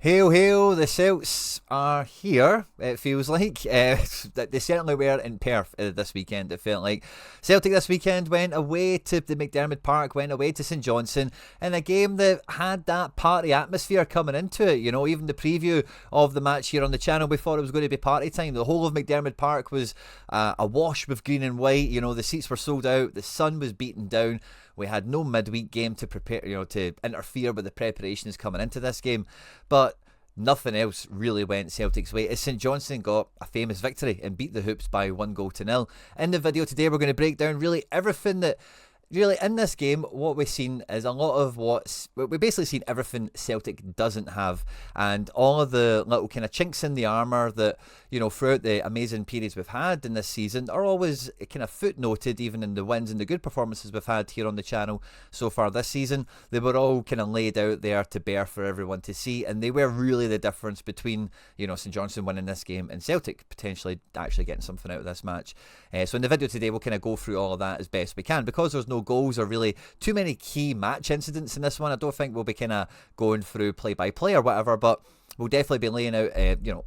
Hail, hail, the Celts are here, it feels like. They certainly were in Perth this weekend, it felt like. Celtic this weekend went away to the McDiarmid Park, went away to St Johnstone, in a game that had that party atmosphere coming into it. You know, even the preview of the match here on the channel, we thought it was going to be party time. The whole of McDiarmid Park was awash with green and white. You know, the seats were sold out, the sun was beaten down. We had no midweek game to prepare, to interfere with the preparations coming into this game. But nothing else really went Celtic's way as St Johnstone got a famous victory and beat the Hoops by 1-0. In the video today, we're going to break down really everything that in this game. What we've seen is a lot of we've basically seen everything Celtic doesn't have, and all of the little kind of chinks in the armour that, throughout the amazing periods we've had in this season are always kind of footnoted, even in the wins and the good performances we've had here on the channel so far this season. They were all kind of laid out there to bear for everyone to see, and they were really the difference between, St Johnstone winning this game and Celtic potentially actually getting something out of this match. So in the video today, we'll kind of go through all of that as best we can. Because there's no goals or really too many key match incidents in this one, I don't think we'll be kind of going through play by play or whatever, but we'll definitely be laying out,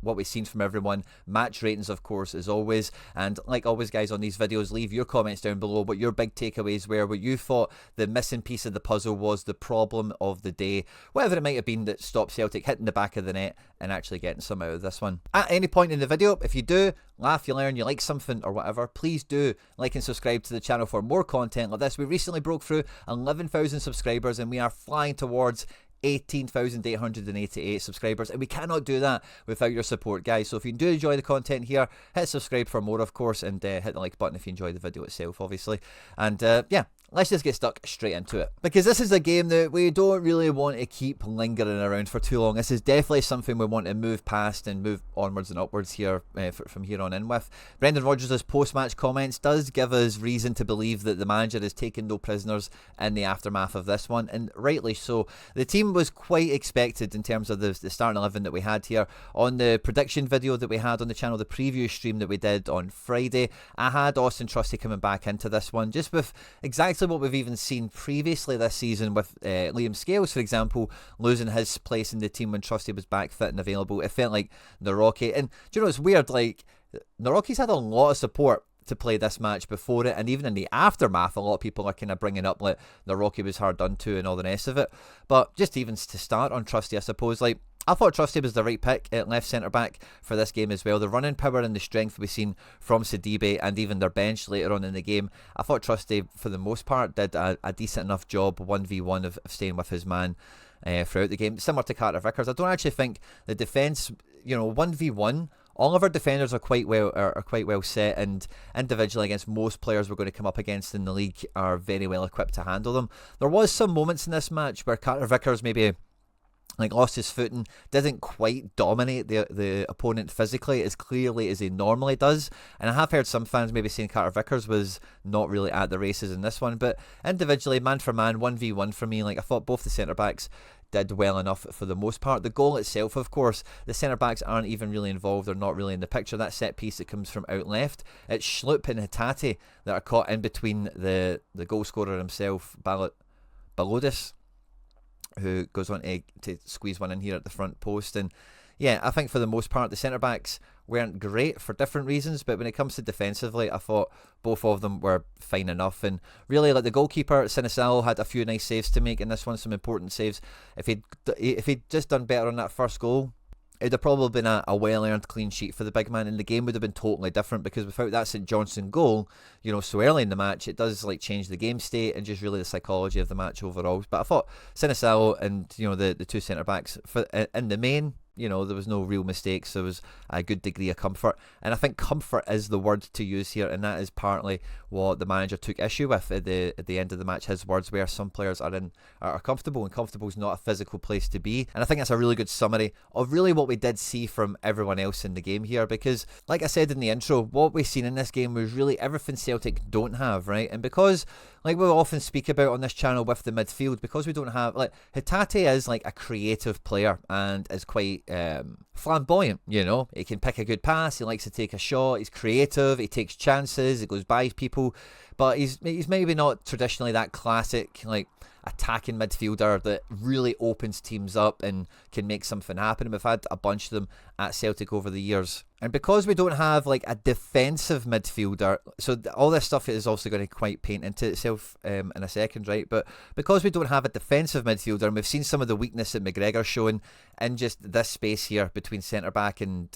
what we've seen from everyone. Match ratings, of course, as always. And like always, guys, on these videos, leave your comments down below what your big takeaways were, what you thought the missing piece of the puzzle was, the problem of the day, whatever it might have been that stopped Celtic hitting the back of the net and actually getting some out of this one. At any point in the video, if you do laugh, you learn, you like something or whatever, please do like and subscribe to the channel for more content like this. We recently broke through 11,000 subscribers and we are flying towards 18,888 subscribers, and we cannot do that without your support, guys. So if you do enjoy the content here, hit subscribe for more, of course, and hit the like button if you enjoy the video itself, obviously. And yeah, let's just get stuck straight into it, because this is a game that we don't really want to keep lingering around for too long. This is definitely something we want to move past and move onwards and upwards here from here on in with. Brendan Rodgers' post-match comments does give us reason to believe that the manager has taken no prisoners in the aftermath of this one, and rightly so. The team was quite expected in terms of the starting 11 that we had here. On the prediction video that we had on the channel, the preview stream that we did on Friday, I had Austin Trusty coming back into this one just with exactly what we've even seen previously this season with Liam Scales, for example, losing his place in the team when Trusty was back fit and available. It felt like Naroki, and do you know, it's weird, like Naroki's had a lot of support to play this match before it, and even in the aftermath, a lot of people are kind of bringing up like Naroki was hard done to and all the rest of it. But just even to start on Trusty, I suppose, like, I thought Trusty was the right pick at left centre-back for this game as well. The running power and the strength we've seen from Sidibe and even their bench later on in the game, I thought Trusty, for the most part, did a decent enough job 1v1 of staying with his man throughout the game. Similar to Carter Vickers, I don't actually think the defence, 1v1, all of our defenders are quite well set, and individually against most players we're going to come up against in the league are very well equipped to handle them. There was some moments in this match where Carter Vickers maybe lost his footing, didn't quite dominate the opponent physically as clearly as he normally does, and I have heard some fans maybe saying Carter Vickers was not really at the races in this one. But individually, man for man, 1v1 for me, I thought both the centre-backs did well enough for the most part. The goal itself, of course, the centre-backs aren't even really involved, they're not really in the picture. That set piece that comes from out left, it's Schlupp and Hatate that are caught in between the goal scorer himself, Balodis, who goes on to squeeze one in here at the front post. And yeah, I think for the most part the centre-backs weren't great for different reasons, but when it comes to defensively, I thought both of them were fine enough. And really, like, the goalkeeper, Sinisalo, had a few nice saves to make in this one, some important saves. If he'd just done better on that first goal, it'd have probably been a well-earned clean sheet for the big man, and the game would have been totally different, because without that St Johnstone goal, so early in the match, it does change the game state and just really the psychology of the match overall. But I thought Sinisalo and the two centre-backs, in the main, there was no real mistakes. There was a good degree of comfort, and I think comfort is the word to use here, and that is partly what the manager took issue with at the end of the match. His words were some players are comfortable, and comfortable is not a physical place to be. And I think that's a really good summary of really what we did see from everyone else in the game here, because like I said in the intro, what we've seen in this game was really everything Celtic don't have, right? And because, like we often speak about on this channel with the midfield, because we don't have, like, Hatate is like a creative player and is quite flamboyant, he can pick a good pass, he likes to take a shot, he's creative, he takes chances, he goes by people. but he's maybe not traditionally that classic like attacking midfielder that really opens teams up and can make something happen. We've had a bunch of them at Celtic over the years. And because we don't have like a defensive midfielder, so all this stuff is also going to quite paint into itself in a second, right? But because we don't have a defensive midfielder, and we've seen some of the weakness that McGregor's showing in just this space here between centre-back and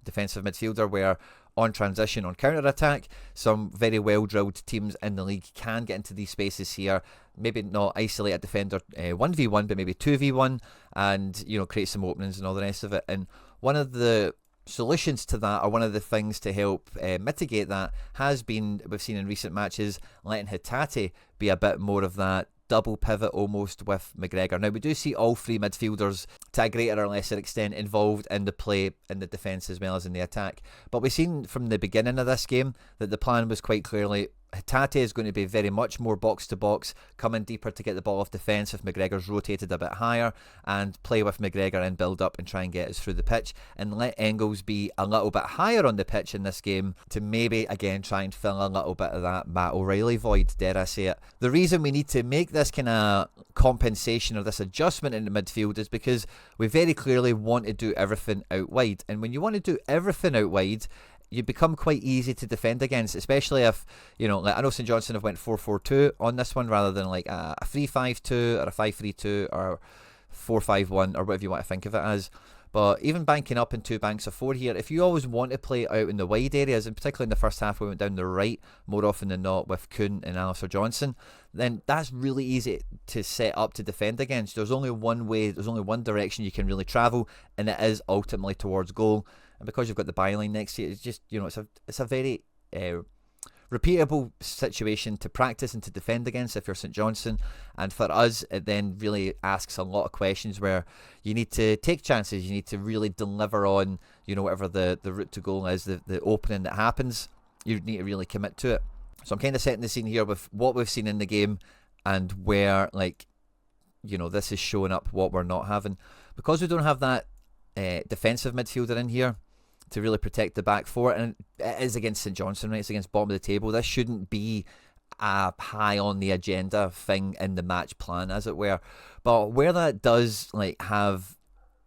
defensive midfielder, where on transition, on counter-attack, some very well-drilled teams in the league can get into these spaces here, maybe not isolate a defender 1v1, but maybe 2v1, and, you know, create some openings and all the rest of it. And one of the solutions to that, or one of the things to help mitigate that, has been, we've seen in recent matches, letting Hatate be a bit more of that double pivot almost with McGregor. Now, we do see all three midfielders to a greater or lesser extent involved in the play, in the defence as well as in the attack. But we've seen from the beginning of this game that the plan was quite clearly Hatate is going to be very much more box to box, coming deeper to get the ball off defence if McGregor's rotated a bit higher, and play with McGregor and build up and try and get us through the pitch, and let Engels be a little bit higher on the pitch in this game to maybe again try and fill a little bit of that Matt O'Reilly void, dare I say it. The reason we need to make this kind of compensation or this adjustment in the midfield is because we very clearly want to do everything out wide, and when you want to do everything out wide, you become quite easy to defend against, especially if, you know, like I know St Johnstone have went 4-4-2 on this one rather than like a 3-5-2 or a 5-3-2 or 4-5-1 or whatever you want to think of it as. But even banking up in two banks of four here, if you always want to play out in the wide areas, and particularly in the first half we went down the right more often than not with Kuhn and Alistair Johnson, then that's really easy to set up to defend against. There's only one way, there's only one direction you can really travel, and it is ultimately towards goal. And because you've got the byline next to you, it's just, you know, it's a very repeatable situation to practice and to defend against if you're St Johnstone. And for us, it then really asks a lot of questions where you need to take chances, you need to really deliver on, you know, whatever the route to goal is, the opening that happens, you need to really commit to it. So I'm kind of setting the scene here with what we've seen in the game and where, like, you know, this is showing up what we're not having. Because we don't have that defensive midfielder in here to really protect the back four, and it is against St Johnstone, right? It's against bottom of the table. This shouldn't be a high on the agenda thing in the match plan, as it were. But where that does like have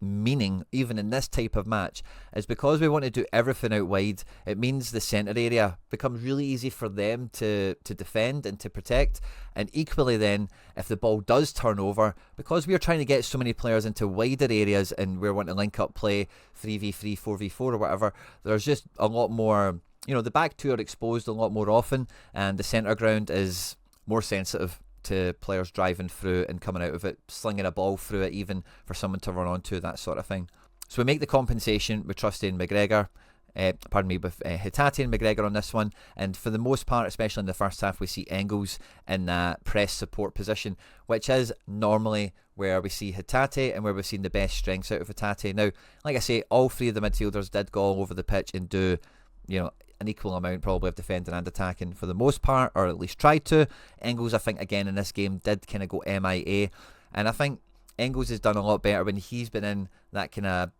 meaning, even in this type of match, is because we want to do everything out wide. It means the centre area becomes really easy for them to defend and to protect. And equally then, if the ball does turn over, because we are trying to get so many players into wider areas and we're wanting to link up play 3v3, 4v4 or whatever, there's just a lot more, you know, the back two are exposed a lot more often, and the centre ground is more sensitive to players driving through and coming out of it, slinging a ball through it even for someone to run onto, that sort of thing. So we make the compensation with trusting McGregor, with Hatate and McGregor on this one, and for the most part, especially in the first half, we see Engels in that press support position, which is normally where we see Hatate and where we've seen the best strengths out of Hatate. Now, like I say, all three of the midfielders did go all over the pitch and do, you know, an equal amount probably of defending and attacking for the most part, or at least tried to. Engels, I think, again in this game did kind of go MIA, and I think Engels has done a lot better when he's been in that kind of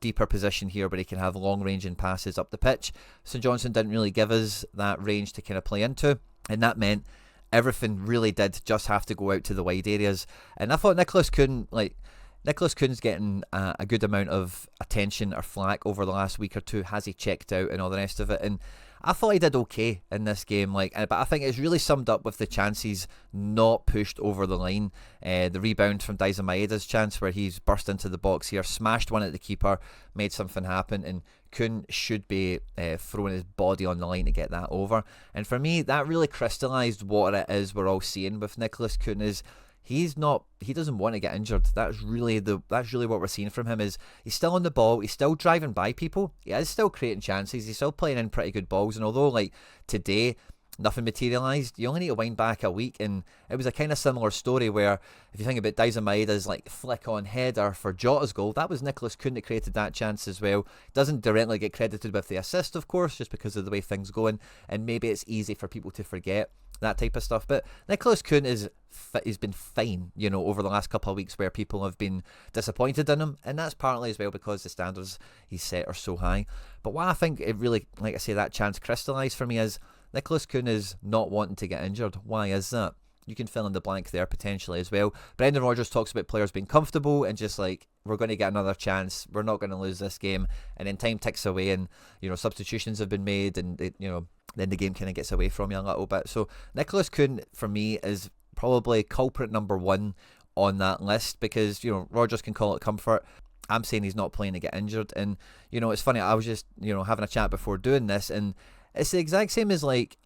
deeper position here where he can have long range and passes up the pitch. St Johnstone didn't really give us that range to kind of play into, and that meant everything really did just have to go out to the wide areas. And I thought Nicholas Kuhn's getting a good amount of attention or flack over the last week or two. Has he checked out and all the rest of it? And I thought he did okay in this game, but I think it's really summed up with the chances not pushed over the line. The rebound from Daizen Maeda's chance where he's burst into the box here, smashed one at the keeper, made something happen, and Kuhn should be throwing his body on the line to get that over. And for me, that really crystallised what it is we're all seeing with Nicholas Kuhn is he doesn't want to get injured. That's really what we're seeing from him. Is he's still on the ball, he's still driving by people, he is still creating chances, he's still playing in pretty good balls, and although like today nothing materialised, you only need to wind back a week and it was a kind of similar story where if you think about Daizen Maeda's like flick on header for Jota's goal, that was Nicholas Kuhn that created that chance as well. Doesn't directly get credited with the assist, of course, just because of the way things going, and maybe it's easy for people to forget that type of stuff. But Nicholas Kuhn he's been fine, you know, over the last couple of weeks where people have been disappointed in him, and that's partly as well because the standards he's set are so high. But what I think it really, like I say, that chance crystallised for me is Nicholas Kuhn is not wanting to get injured. Why is that? You can fill in the blank there potentially as well. Brendan Rodgers talks about players being comfortable and just like, we're going to get another chance. We're not going to lose this game. And then time ticks away and, substitutions have been made and, then the game kind of gets away from you a little bit. So Nicholas Kuhn, for me, is probably culprit number one on that list because, Rodgers can call it comfort. I'm saying he's not playing to get injured. And, it's funny. I was just, having a chat before doing this and it's the exact same as like,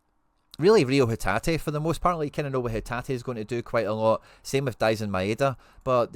really Rio Hatate for the most part. Like, you kind of know what Hatate is going to do quite a lot. Same with Daisen Maeda, but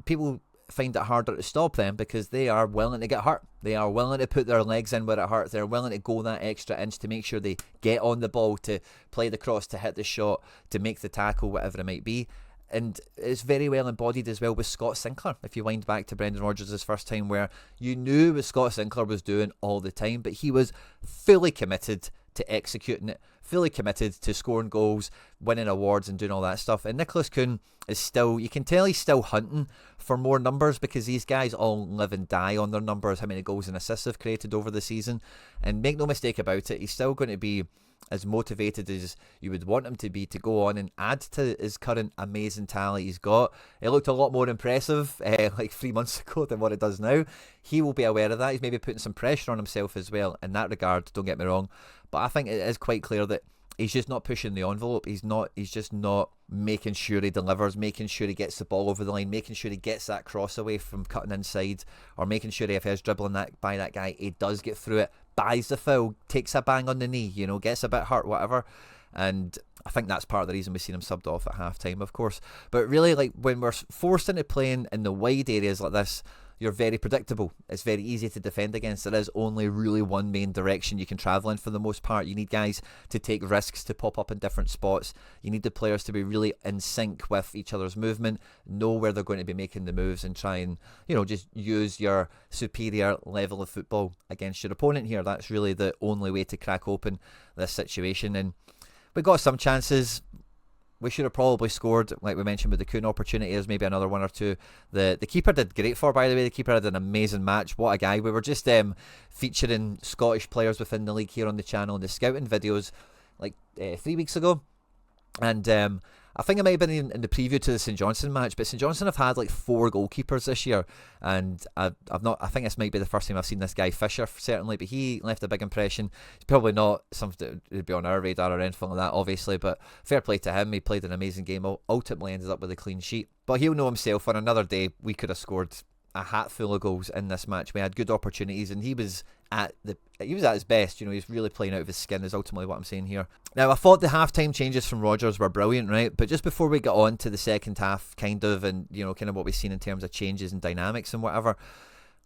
people find it harder to stop them because they are willing to get hurt. They are willing to put their legs in where it hurts. They're willing to go that extra inch to make sure they get on the ball, to play the cross, to hit the shot, to make the tackle, whatever it might be. And it's very well embodied as well with Scott Sinclair. If you wind back to Brendan Rodgers' first time, where you knew what Scott Sinclair was doing all the time, but he was fully committed to executing it, fully committed to scoring goals, winning awards and doing all that stuff. And Nicholas Kuhn is still, you can tell he's still hunting for more numbers because these guys all live and die on their numbers, how many goals and assists they've created over the season. And make no mistake about it, he's still going to be as motivated as you would want him to be to go on and add to his current amazing talent he's got. It looked a lot more impressive like 3 months ago than what it does now. He will be aware of that. He's maybe putting some pressure on himself as well in that regard, don't get me wrong. But I think it is quite clear that he's just not pushing the envelope. He's just not making sure he delivers, making sure he gets the ball over the line, making sure he gets that cross away from cutting inside, or making sure if he's dribbling that by that guy, he does get through it, buys the foul, takes a bang on the knee, gets a bit hurt, whatever. And I think that's part of the reason we've seen him subbed off at half time, of course. But really, like, when we're forced into playing in the wide areas like this, you're very predictable. It's very easy to defend against. There is only really one main direction you can travel in for the most part. You need guys to take risks, to pop up in different spots. You need the players to be really in sync with each other's movement, know where they're going to be making the moves, and try and, just use your superior level of football against your opponent here. That's really the only way to crack open this situation. And we got some chances. We should have probably scored, like we mentioned with the Kuhn opportunity. There's maybe another one or two. The keeper did great for, by the way. The keeper had an amazing match. What a guy. We were just featuring Scottish players within the league here on the channel in the scouting videos like 3 weeks ago. And I think it might have been in the preview to the St Johnstone match, but St Johnstone have had like 4 goalkeepers this year, and I think this might be the first time I've seen this guy Fisher, certainly, but he left a big impression. It's probably not something that would be on our radar or anything like that, obviously, but fair play to him. He played an amazing game, ultimately ended up with a clean sheet. But he'll know himself, on another day we could have scored a hatful of goals in this match. We had good opportunities, and he was at his best. He's really playing out of his skin, is ultimately what I'm saying here. Now, I thought the halftime changes from Rodgers were brilliant, right? But just before we get on to the second half, kind of what we've seen in terms of changes and dynamics and whatever,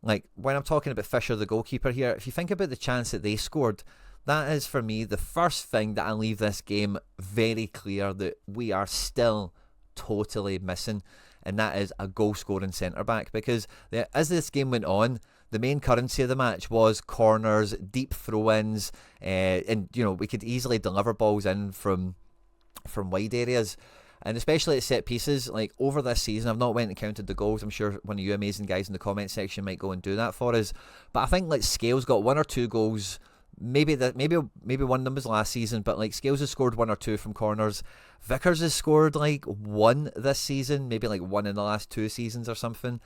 like when I'm talking about Fisher, the goalkeeper here, if you think about the chance that they scored, that is for me the first thing that I leave this game very clear that we are still totally missing, and that is a goal-scoring centre-back. Because as this game went on, the main currency of the match was corners, deep throw-ins, and we could easily deliver balls in from wide areas, and especially at set pieces. Like over this season, I've not went and counted the goals. I'm sure one of you amazing guys in the comment section might go and do that for us. But I think like Scales got 1 or 2 goals. Maybe one of them was last season, but like Scales has scored 1 or 2 from corners. Vickers has scored like 1 this season, maybe like 1 in the last 2 seasons or something.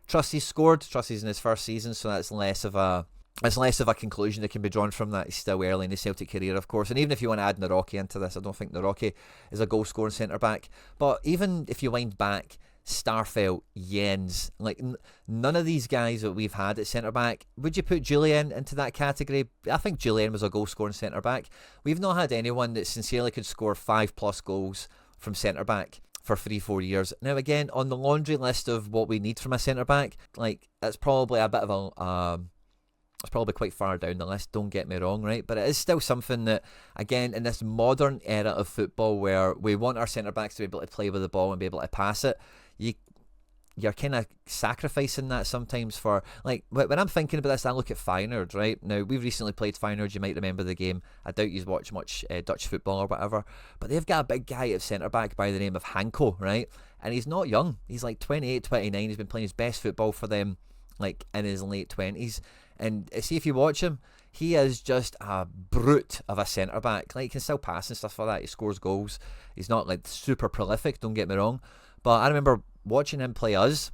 Trusty's scored. Trusty's in his first season, so that's less of a conclusion that can be drawn from that. He's still early in his Celtic career, of course. And even if you want to add Naroki into this, I don't think Naroki is a goal scoring centre back. But even if you wind back, Starfelt, Jens, like none of these guys that we've had at centre back, would you put Julian into that category? I think Julian was a goal scoring centre back. We've not had anyone that sincerely could score 5+ goals from centre back for 3-4 years. Now again, on the laundry list of what we need from a centre back, like it's probably a bit of it's probably quite far down the list, don't get me wrong, right? But it is still something that, again, in this modern era of football where we want our centre backs to be able to play with the ball and be able to pass it, you're kind of sacrificing that sometimes for, like, when I'm thinking about this, I look at Feyenoord, right? Now, we've recently played Feyenoord, you might remember the game. I doubt you watch much Dutch football or whatever, but they've got a big guy at centre-back by the name of Hanko, right? And he's not young. He's like 28, 29. He's been playing his best football for them, like in his late 20s. And see, if you watch him, he is just a brute of a centre-back. Like, he can still pass and stuff like that. He scores goals. He's not like super prolific, don't get me wrong. But I remember watching him play us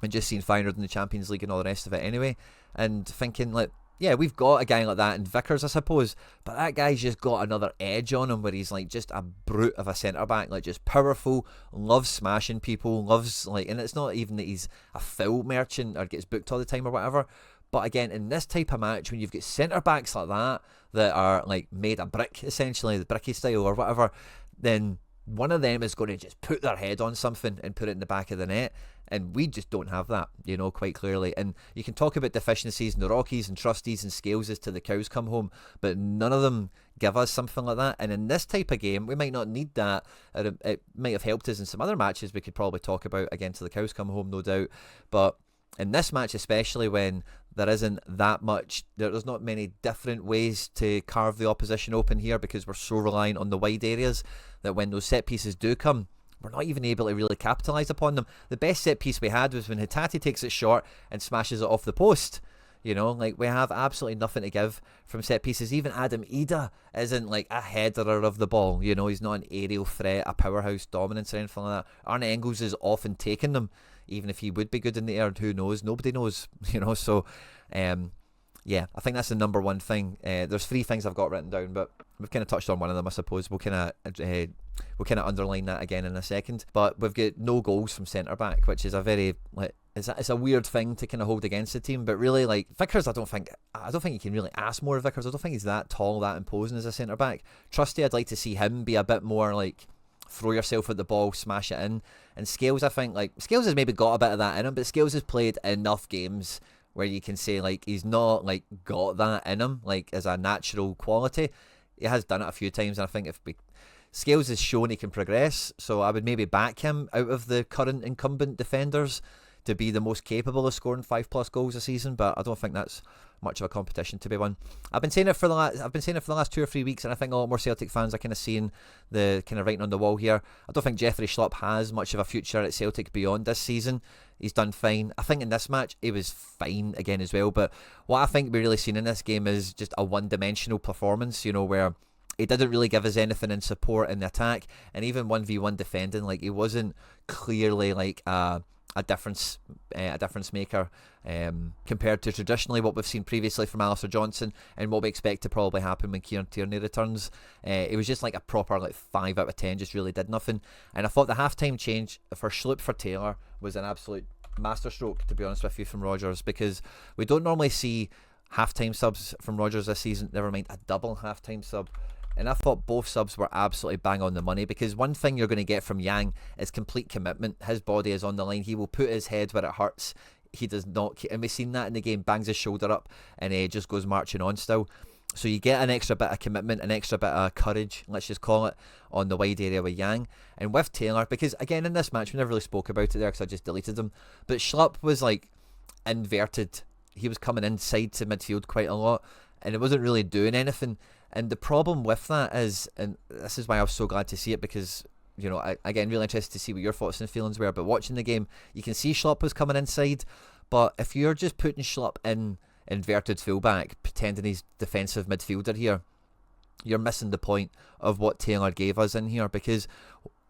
and just seeing Feyenoord in the Champions League and all the rest of it anyway, and thinking, like, yeah, we've got a guy like that in Vickers, I suppose, but that guy's just got another edge on him where he's like just a brute of a centre-back, like just powerful, loves smashing people, loves, like, and it's not even that he's a foul merchant or gets booked all the time or whatever, but again, in this type of match, when you've got centre-backs like that are like made of brick, essentially, the bricky style or whatever, then one of them is going to just put their head on something and put it in the back of the net. And we just don't have that, you know, quite clearly. And you can talk about deficiencies in the Rockies and Trustees and Scales till the cows come home, but none of them give us something like that. And in this type of game, we might not need that. It might have helped us in some other matches we could probably talk about again till the cows come home, no doubt. But in this match, especially when there isn't that much, there's not many different ways to carve the opposition open here, because we're so reliant on the wide areas that when those set pieces do come, we're not even able to really capitalise upon them. The best set piece we had was when Hatate takes it short and smashes it off the post. You know, like, we have absolutely nothing to give from set pieces. Even Adam Ida isn't like a headerer of the ball. You know, he's not an aerial threat, a powerhouse dominance or anything like that. Arne Engels is often taking them, even if he would be good in the air. Who knows? Nobody knows. You know, so yeah, I think that's the number one thing. There's 3 things I've got written down, but we've kind of touched on one of them, I suppose. We'll kind of underline that again in a second. But we've got no goals from centre back, which is a very, like, it's a weird thing to kind of hold against the team. But really, like, Vickers, I don't think you can really ask more of Vickers. I don't think he's that tall, that imposing as a centre back. Trusty, I'd like to see him be a bit more like, throw yourself at the ball, smash it in. And Scales, I think, like, Scales has maybe got a bit of that in him, but Scales has played enough games where you can say, like, he's not, like, got that in him, like, as a natural quality. He has done it a few times, and I think Scales has shown he can progress, so I would maybe back him out of the current incumbent defenders to be the most capable of scoring 5+ goals a season, but I don't think that's much of a competition to be won. I've been saying it for the last 2 or 3 weeks, and I think a lot more Celtic fans are kind of seeing the kind of writing on the wall here. I don't think Jeffrey Schlupp has much of a future at Celtic beyond this season. He's done fine. I think in this match he was fine again as well, but what I think we're really seeing in this game is just a one-dimensional performance, you know, where he didn't really give us anything in support in the attack, and even 1v1 defending, like, he wasn't clearly like a difference maker compared to traditionally what we've seen previously from Alistair Johnson and what we expect to probably happen when Kieran Tierney returns. It was just like a proper, like, 5 out of 10, just really did nothing. And I thought the half-time change for Schlupp for Taylor was an absolute masterstroke, to be honest with you, from Rodgers, because we don't normally see half-time subs from Rodgers this season, never mind a double half-time sub. And I thought both subs were absolutely bang on the money, because one thing you're going to get from Yang is complete commitment. His body is on the line. He will put his head where it hurts. He does not, and we've seen that in the game, bangs his shoulder up and he just goes marching on still. So you get an extra bit of commitment, an extra bit of courage, let's just call it, on the wide area with Yang. And with Taylor, because again in this match, we never really spoke about it there because I just deleted them, but Schlupp was like inverted. He was coming inside to midfield quite a lot, and it wasn't really doing anything. And the problem with that is, and this is why I was so glad to see it, because, you know, again, really interested to see what your thoughts and feelings were, but watching the game, you can see Schlupp was coming inside, but if you're just putting Schlupp in inverted fullback, pretending he's defensive midfielder here, you're missing the point of what Taylor gave us in here, because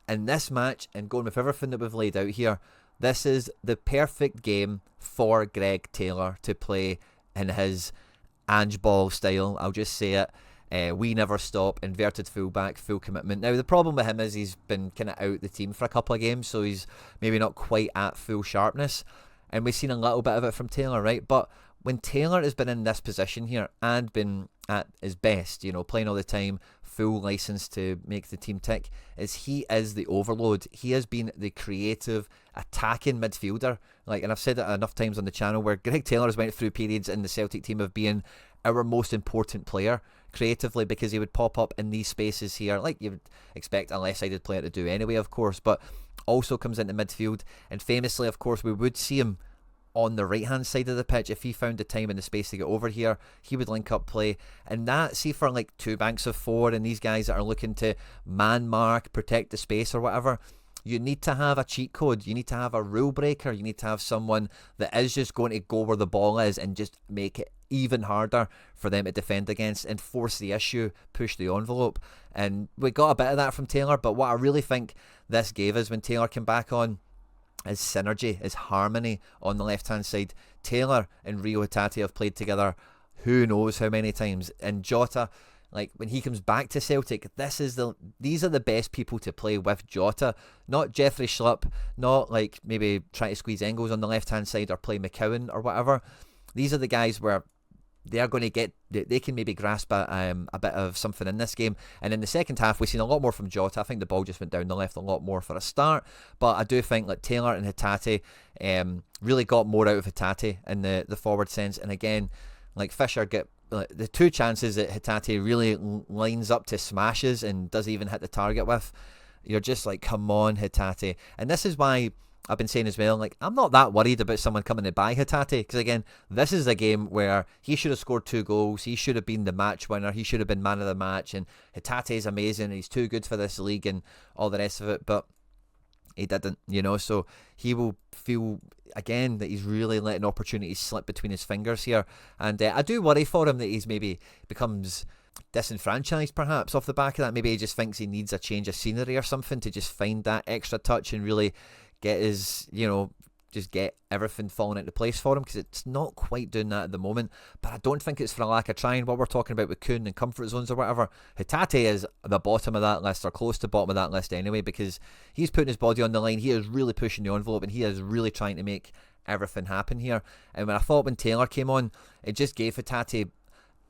in this match, and going with everything that we've laid out here, this is the perfect game for Greg Taylor to play in his Ange Ball style. I'll just say it. We never stop, inverted fullback, full commitment. Now, the problem with him is he's been kind of out the team for a couple of games, so he's maybe not quite at full sharpness. And we've seen a little bit of it from Taylor, right? But when Taylor has been in this position here and been at his best, you know, playing all the time, full license to make the team tick, he is the overload. He has been the creative, attacking midfielder. Like, and I've said it enough times on the channel, where Greg Taylor has went through periods in the Celtic team of being our most important player creatively, because he would pop up in these spaces here, like you would expect a left-sided player to do anyway, of course, but also comes into midfield. And famously, of course, we would see him on the right-hand side of the pitch. If he found the time and the space to get over here, he would link up play. And that, see, for like 2 banks of 4 and these guys that are looking to man mark, protect the space or whatever, you need to have a cheat code. You need to have a rule breaker. You need to have someone that is just going to go where the ball is and just make it even harder for them to defend against and force the issue, push the envelope. And we got a bit of that from Taylor, but what I really think this gave us when Taylor came back on is synergy, is harmony on the left-hand side. Taylor and Rio Hatate have played together who knows how many times. And Jota, like when he comes back to Celtic, these are the best people to play with Jota, not Jeffrey Schlupp, not like maybe trying to squeeze Engels on the left-hand side or play McCowan or whatever. These are the guys where they're going to they can maybe grasp a bit of something in this game. And in the second half, we've seen a lot more from Jota. I think the ball just went down the left a lot more for a start. But I do think like Taylor and Hatate really got more out of Hatate in the forward sense. And again, like Fisher get the two chances that Hatate really lines up to smashes and doesn't even hit the target with. You're just like, come on, Hatate. And this is why I've been saying as well, like, I'm not that worried about someone coming to buy Hatate, because again, this is a game where he should have scored 2 goals, he should have been the match winner, he should have been man of the match, and Hatate is amazing, he's too good for this league and all the rest of it, but he didn't, so he will feel again that he's really letting opportunities slip between his fingers here. And I do worry for him that he's maybe becomes disenfranchised perhaps off the back of that. Maybe he just thinks he needs a change of scenery or something to just find that extra touch and really get his, just get everything falling into place for him, because it's not quite doing that at the moment. But I don't think it's for a lack of trying. What we're talking about with Kuhn and comfort zones or whatever, Hatate is the bottom of that list, or close to the bottom of that list anyway, because he's putting his body on the line, he is really pushing the envelope, and he is really trying to make everything happen here. And when I thought when Taylor came on, it just gave Hatate,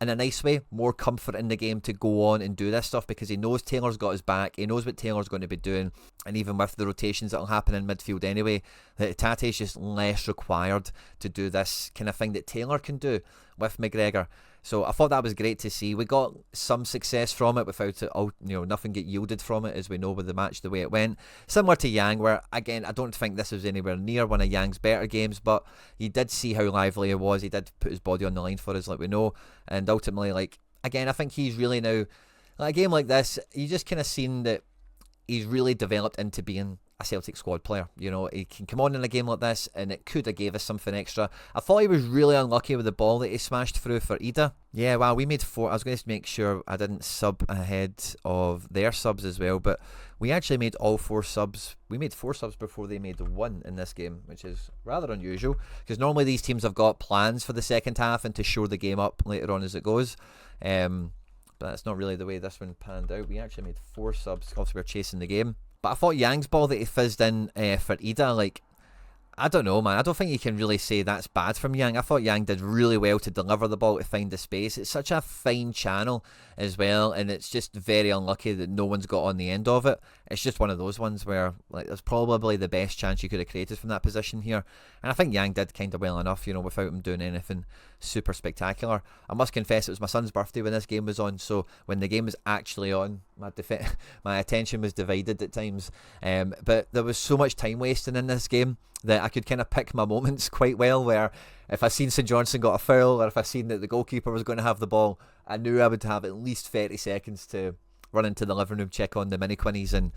in a nice way, more comfort in the game to go on and do this stuff, because he knows Taylor's got his back, he knows what Taylor's going to be doing, and even with the rotations that'll happen in midfield anyway, that Tate's just less required to do this kind of thing that Taylor can do with McGregor. So I thought that was great to see. We got some success from it without it, nothing get yielded from it, as we know with the match the way it went. Similar to Yang, where again I don't think this was anywhere near one of Yang's better games, but you did see how lively he was. He did put his body on the line for us, like we know, and ultimately, like again, I think he's really now, like a game like this, you just kind of seen that he's really developed into being a Celtic squad player. He can come on in a game like this and it could have gave us something extra. I thought he was really unlucky with the ball that he smashed through for Ida. Yeah, wow, we made 4. I was going to make sure I didn't sub ahead of their subs as well, but we actually made all 4 subs. We made 4 subs before they made 1 in this game, which is rather unusual, because normally these teams have got plans for the second half and to shore the game up later on as it goes. But that's not really the way this one panned out. We actually made 4 subs, obviously we're chasing the game. But I thought Yang's ball that he fizzed in for Ida, like, I don't know, man. I don't think you can really say that's bad from Yang. I thought Yang did really well to deliver the ball, to find the space. It's such a fine channel as well, and it's just very unlucky that no one's got on the end of it. It's just one of those ones where, like, there's probably the best chance you could have created from that position here. And I think Yang did kind of well enough, without him doing anything super spectacular. I must confess, it was my son's birthday when this game was on, so when the game was actually on, my attention was divided at times. But there was so much time wasting in this game that I could kind of pick my moments quite well, where if I seen St Johnstone got a foul, or if I seen that the goalkeeper was going to have the ball, I knew I would have at least 30 seconds to run into the living room, check on the mini-quinnies and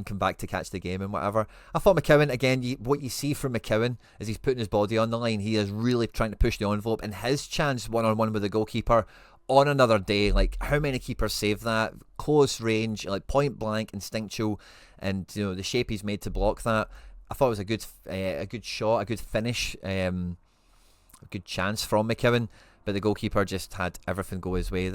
come back to catch the game and whatever. I thought McCowan, again, what you see from McCowan is he's putting his body on the line. He is really trying to push the envelope, and his chance one-on-one with the goalkeeper on another day, like, how many keepers save that? Close range, like point blank, instinctual, and the shape he's made to block that. I thought it was a good shot, a good finish, a good chance from McCowan, but the goalkeeper just had everything go his way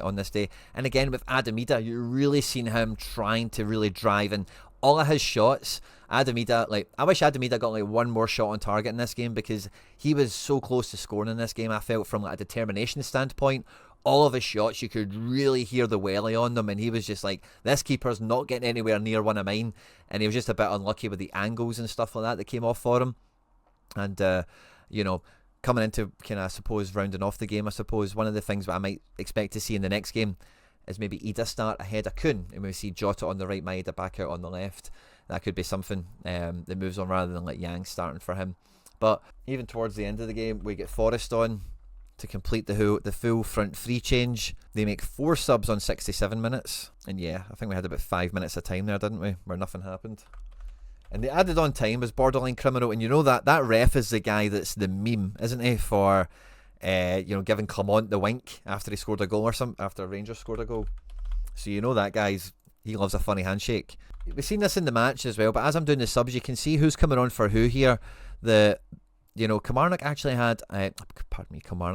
on this day. And again, with Adam Ida, you're really seeing him trying to really drive, and all of his shots, Adam Ida, like, I wish Adam Ida got like one more shot on target in this game, because he was so close to scoring in this game. I felt from like a determination standpoint, all of his shots, you could really hear the welly on them, and he was just like, this keeper's not getting anywhere near one of mine, and he was just a bit unlucky with the angles and stuff like that came off for him. And coming into kind of, I suppose, rounding off the game, I suppose one of the things that I might expect to see in the next game is maybe Ida start ahead of Kuhn, and we see Jota on the right, Maeda back out on the left. That could be something that moves on, rather than like Yang starting for him. But even towards the end of the game, we get Forrest on. to complete the full front three change. They make 4 subs on 67 minutes. And yeah, I think we had about 5 minutes of time there, didn't we? Where nothing happened. And the added on time was borderline criminal. And you know that ref is the guy that's the meme, isn't he? For, giving Clement the wink after he scored a goal or something, after Rangers scored a goal. So you know that he loves a funny handshake. We've seen this in the match as well, but as I'm doing the subs, you can see who's coming on for who here. Kilmarnock actually had,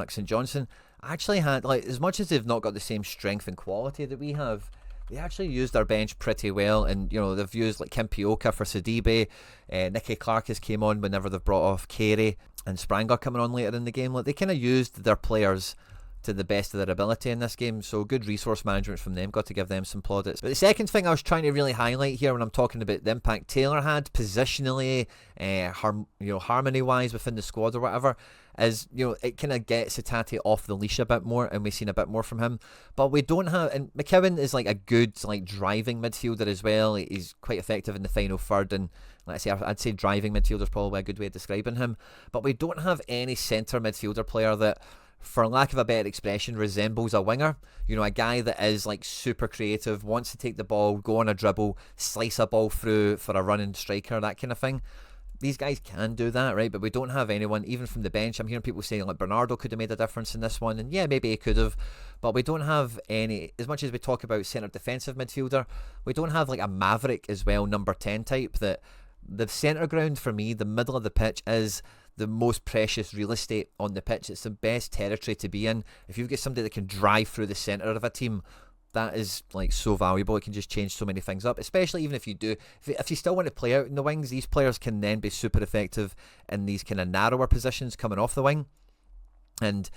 St Johnstone actually had, like, as much as they've not got the same strength and quality that we have, they actually used their bench pretty well. And, they've used, like, Kimpioka for Sidibe, Nicky Clark has came on whenever they've brought off Carey, and Spranger coming on later in the game. Like, they kind of used their players to the best of their ability in this game, so good resource management from them. Got to give them some plaudits. But the second thing I was trying to really highlight here when I'm talking about the impact Taylor had positionally, harmony wise within the squad or whatever, is it kind of gets Hatate off the leash a bit more, and we've seen a bit more from him. But we don't have, and McKeown is like a good driving midfielder as well. He's quite effective in the final third, and I'd say driving midfielder is probably a good way of describing him. But we don't have any centre midfielder player that, for lack of a better expression, resembles a winger. A guy that is like super creative, wants to take the ball, go on a dribble, slice a ball through for a running striker, that kind of thing. These guys can do that, right? But we don't have anyone, even from the bench. I'm hearing people saying like Bernardo could have made a difference in this one, and yeah, maybe he could have, but we don't have any. As much as we talk about centre defensive midfielder, we don't have like a maverick as well, number 10 type. That the centre ground for me, the middle of the pitch, is the most precious real estate on the pitch. It's the best territory to be in. If you've got somebody that can drive through the centre of a team, that is like so valuable. It can just change so many things up, especially even if you still want to play out in the wings. These players can then be super effective in these kind of narrower positions coming off the wing. And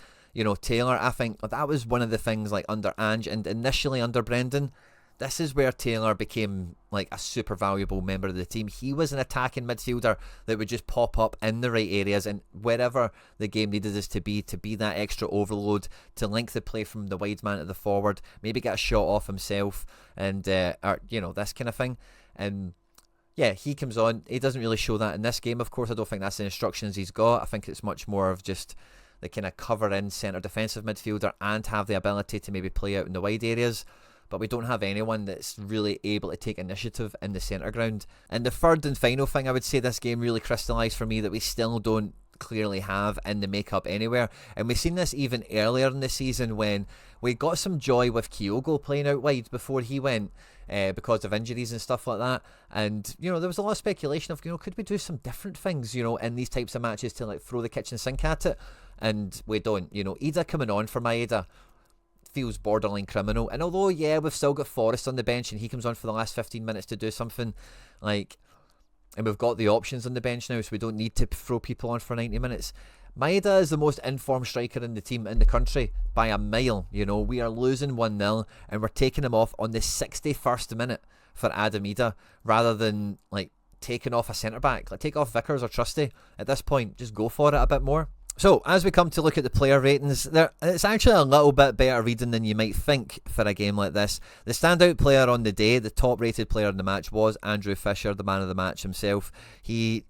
Taylor, I think that was one of the things, like under Ange and initially under Brendan, this is where Taylor became like a super valuable member of the team. He was an attacking midfielder that would just pop up in the right areas and wherever the game needed us to be that extra overload, to link the play from the wide man to the forward, maybe get a shot off himself, and this kind of thing. And yeah, he comes on. He doesn't really show that in this game, of course. I don't think that's the instructions he's got. I think it's much more of just the kind of cover in centre defensive midfielder and have the ability to maybe play out in the wide areas. But we don't have anyone that's really able to take initiative in the centre ground. And the third and final thing I would say this game really crystallised for me that we still don't clearly have in the makeup anywhere. And we've seen this even earlier in the season when we got some joy with Kyogo playing out wide before he went because of injuries and stuff like that. And, there was a lot of speculation of, could we do some different things, in these types of matches to like throw the kitchen sink at it? And we don't. Ida coming on for Maeda feels borderline criminal. And although, yeah, we've still got Forrest on the bench and he comes on for the last 15 minutes to do something, like, and we've got the options on the bench now, so we don't need to throw people on for 90 minutes. Maeda is the most informed striker in the team, in the country, by a mile. We are losing 1-0 and we're taking him off on the 61st minute for Adam Ida, rather than like taking off a centre-back. Like, take off Vickers or Trusty at this point. Just go for it a bit more. So, as we come to look at the player ratings, it's actually a little bit better reading than you might think for a game like this. The standout player on the day, the top rated player in the match, was Andrew Fisher, the man of the match himself. He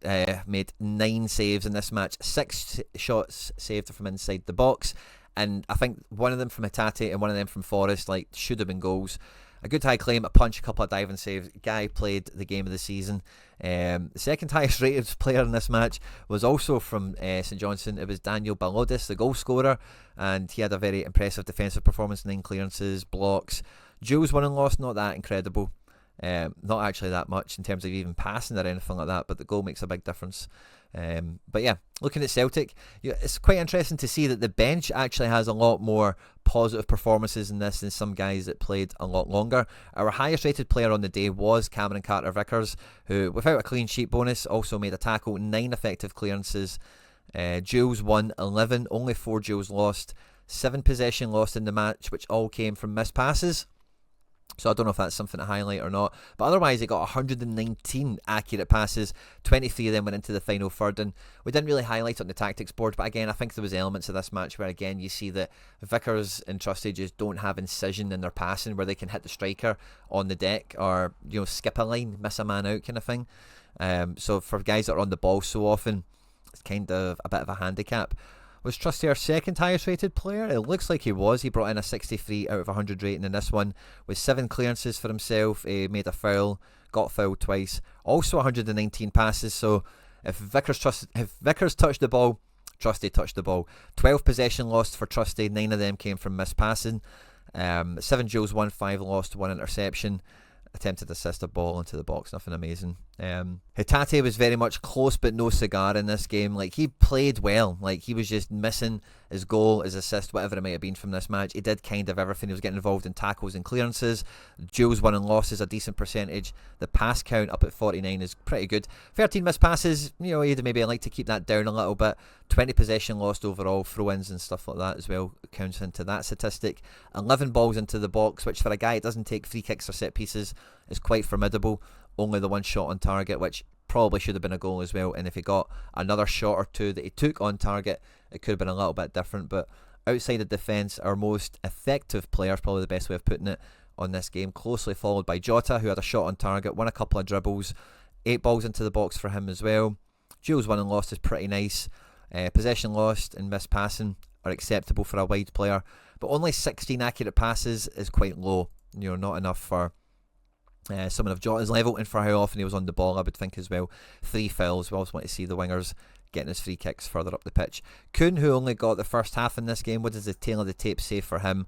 made 9 saves in this match, 6 shots saved from inside the box, and I think one of them from Hatate and one of them from Forrest should have been goals. A good high claim, a punch, a couple of diving saves. Guy played the game of the season. The second highest rated player in this match was also from St Johnstone. It was Daniel Balodis, the goal scorer, and he had a very impressive defensive performance, 9 clearances, blocks. Jules won and lost, not that incredible. Not actually that much in terms of even passing or anything like that, but the goal makes a big difference. But yeah, looking at Celtic, it's quite interesting to see that the bench actually has a lot more positive performances in this than some guys that played a lot longer. Our highest rated player on the day was Cameron Carter-Vickers, who, without a clean sheet bonus, also made a tackle, 9 effective clearances. Jules won 11, only 4 Jules lost, 7 possession lost in the match, which all came from missed passes. So I don't know if that's something to highlight or not. But otherwise, he got 119 accurate passes. 23 of them went into the final third. And we didn't really highlight it on the tactics board. But again, I think there was elements of this match where, again, you see that Vickers and Trusty just don't have incision in their passing where they can hit the striker on the deck or, skip a line, miss a man out kind of thing. So for guys that are on the ball so often, it's kind of a bit of a handicap. Was Trusty our second highest rated player? It looks like he was. He brought in a 63 out of 100 rating in this one with 7 clearances for himself. He made a foul, got fouled twice. Also 119 passes. So if Vickers touched the ball, Trusty touched the ball. 12 possession lost for Trusty. 9 of them came from missed passing. 7 duels won, 5 lost, 1 interception. Attempted to assist a ball into the box, nothing amazing. Hatate was very much close but no cigar in this game. Like, he played well. Like, he was just missing his goal, his assist, whatever it might have been from this match. He did kind of everything. He was getting involved in tackles and clearances. Duels won and lost is a decent percentage. The pass count up at 49 is pretty good. 13 missed passes, he'd maybe like to keep that down a little bit. 20 possession lost overall, throw-ins and stuff like that as well counts into that statistic. 11 balls into the box, which for a guy that doesn't take free kicks or set pieces is quite formidable. Only the one shot on target, which probably should have been a goal as well. And if he got another shot or two that he took on target, it could have been a little bit different. But outside of defence, our most effective player is probably the best way of putting it on this game, closely followed by Jota, who had a shot on target, won a couple of dribbles, 8 balls into the box for him as well. Duels won and lost is pretty nice. Possession lost and missed passing are acceptable for a wide player, but only 16 accurate passes is quite low. Not enough for someone of Jota's level, and for how often he was on the ball, I would think as well. 3 fouls. We always want to see the wingers getting his free kicks further up the pitch. Kuhn, who only got the first half in this game, what does the tail of the tape say for him?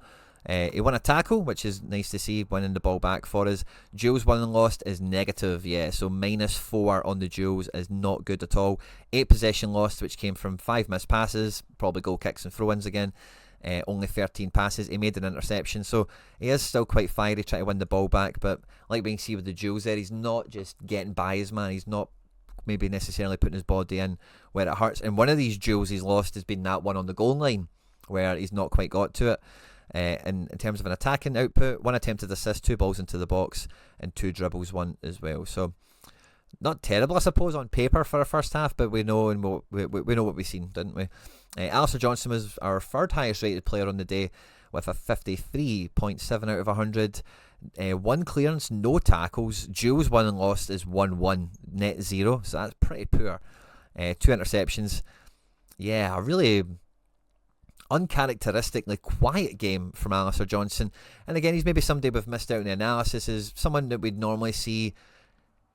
He won a tackle, which is nice to see, winning the ball back for us. Duels won and lost is negative, so -4 on the duels is not good at all. 8 possession lost, which came from 5 missed passes, probably goal kicks and throw-ins again. Only 13 passes. He made an interception, so he is still quite fiery trying to win the ball back, but like we can see with the duels there, he's not just getting by his man, he's not maybe necessarily putting his body in where it hurts. And one of these duels he's lost has been that one on the goal line where he's not quite got to it. And in terms of an attacking output, 1 attempted assist, 2 balls into the box, and 2 dribbles won as well. So not terrible, I suppose, on paper for a first half, but we know we know what we've seen, didn't we? St Johnstone was our 3rd highest rated player on the day with a 53.7 out of 100. 1 clearance, no tackles. Duels won and lost is 1-1, net 0, so that's pretty poor. 2 interceptions. Yeah, a really uncharacteristically quiet game from Alistair Johnson. And again, he's maybe somebody we've missed out in the analysis, is someone that we'd normally see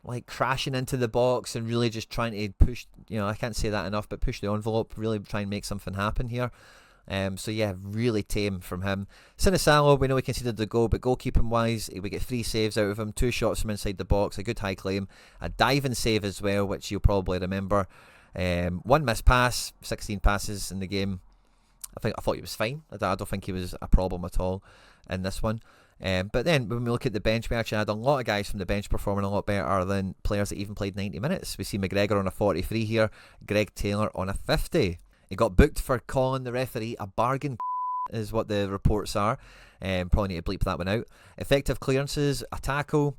like crashing into the box and really just trying to push, I can't say that enough, but push the envelope, really try and make something happen here. So yeah, really tame from him. Sinisalo, we know he conceded the goal, but goalkeeping wise, we get 3 saves out of him, 2 shots from inside the box, a good high claim, a diving save as well, which you'll probably remember. 1 missed pass, 16 passes in the game. I thought he was fine. I don't think he was a problem at all in this one. But then when we look at the bench, we actually had a lot of guys from the bench performing a lot better than players that even played 90 minutes. We see McGregor on a 43 here, Greg Taylor on a 50. He got booked for calling the referee a bargain is what the reports are. Probably need to bleep that one out. Effective clearances, a tackle.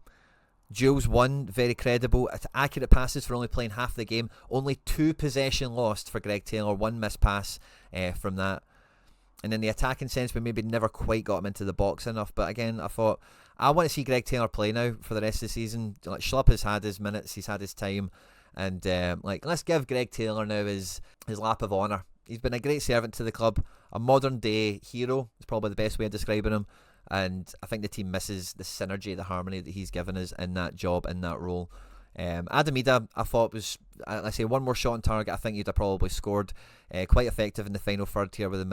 Duels won, very credible. Accurate passes for only playing half the game. Only 2 possession lost for Greg Taylor, 1 missed pass from that. And in the attacking sense, we maybe never quite got him into the box enough. But again, I thought, I want to see Greg Taylor play now for the rest of the season. Like, Schlupp has had his minutes, he's had his time. And let's give Greg Taylor now his lap of honour. He's been a great servant to the club. A modern day hero is probably the best way of describing him. And I think the team misses the synergy, the harmony that he's given us in that job, in that role. Adam Ida, I thought was, let's say, 1 more shot on target. I think he'd have probably scored. Quite effective in the final third here with the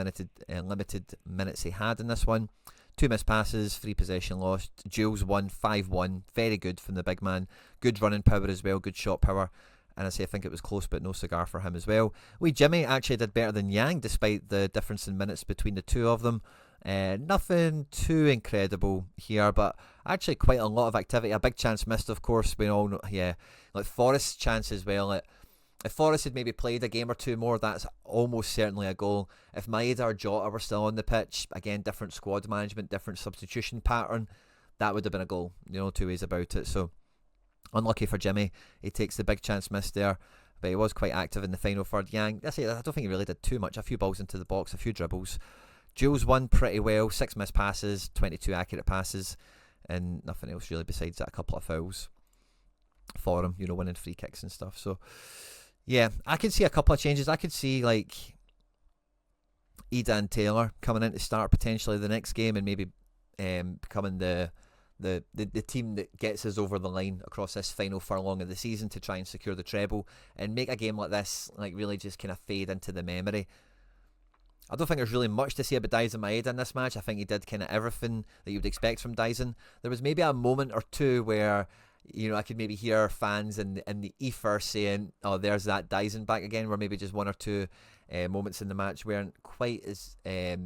limited minutes he had in this one. 2 missed passes, 3 possession lost. Duels won, 5-1. Very good from the big man. Good running power as well, good shot power. And I think it was close, but no cigar for him as well. Jimmy actually did better than Yang, despite the difference in minutes between the two of them. Nothing too incredible here, but actually quite a lot of activity. A big chance missed, of course. We all know, like Forrest's chance as well. If Forrest had maybe played a game or 2 more, that's almost certainly a goal. If Maeda or Jota were still on the pitch, again, different squad management, different substitution pattern, that would have been a goal. 2 ways about it. So unlucky for Jimmy. He takes the big chance missed there, but he was quite active in the final third. Yang, I don't think he really did too much. A few balls into the box, a few dribbles. Jules won pretty well, 6 missed passes, 22 accurate passes, and nothing else really besides that, a couple of fouls for him, winning free kicks and stuff. So yeah, I could see a couple of changes. I could see, like, Edan Taylor coming in to start potentially the next game, and maybe becoming the team that gets us over the line across this final furlong of the season to try and secure the treble and make a game like this like really just kind of fade into the memory. I don't think there's really much to say about Dyson Maeda in this match. I think he did kind of everything that you would expect from Dyson. There was maybe a moment or two where, you know, I could maybe hear fans in the ether saying, oh, there's that Dyson back again, where maybe just one or two moments in the match weren't quite as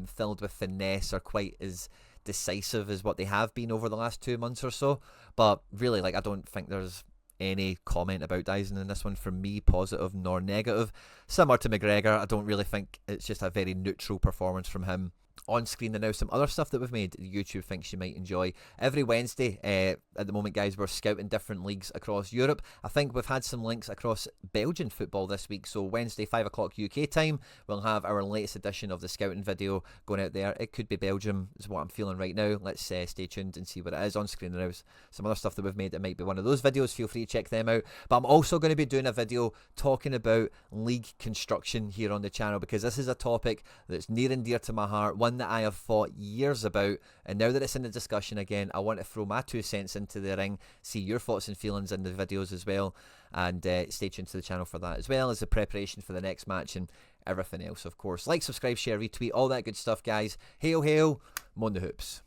filled with finesse or quite as decisive as what they have been over the last 2 months or so. But really, like, I don't think there's any comment about Dyson in this one from me, positive nor negative. Similar to McGregor, I don't really think it's just a very neutral performance from him. On screen, and now some other stuff that we've made YouTube thinks you might enjoy. Every Wednesday at the moment, guys, we're scouting different leagues across Europe. I think we've had some links across Belgian football this week, so Wednesday 5 o'clock UK time we'll have our latest edition of the scouting video going out there. It could be Belgium is what I'm feeling right now. Let's stay tuned and see what it is. On screen and now some other stuff that we've made that might be one of those videos. Feel free to check them out. But I'm also going to be doing a video talking about league construction here on the channel, because this is a topic that's near and dear to my heart, one that I have thought years about, and now that it's in the discussion again, I want to throw my 2 cents into the ring, see your thoughts and feelings in the videos as well, and stay tuned to the channel for that, as well as the preparation for the next match and everything else, of course. Like, subscribe, share, retweet, all that good stuff, guys. Hail, hail, Mon the Hoops.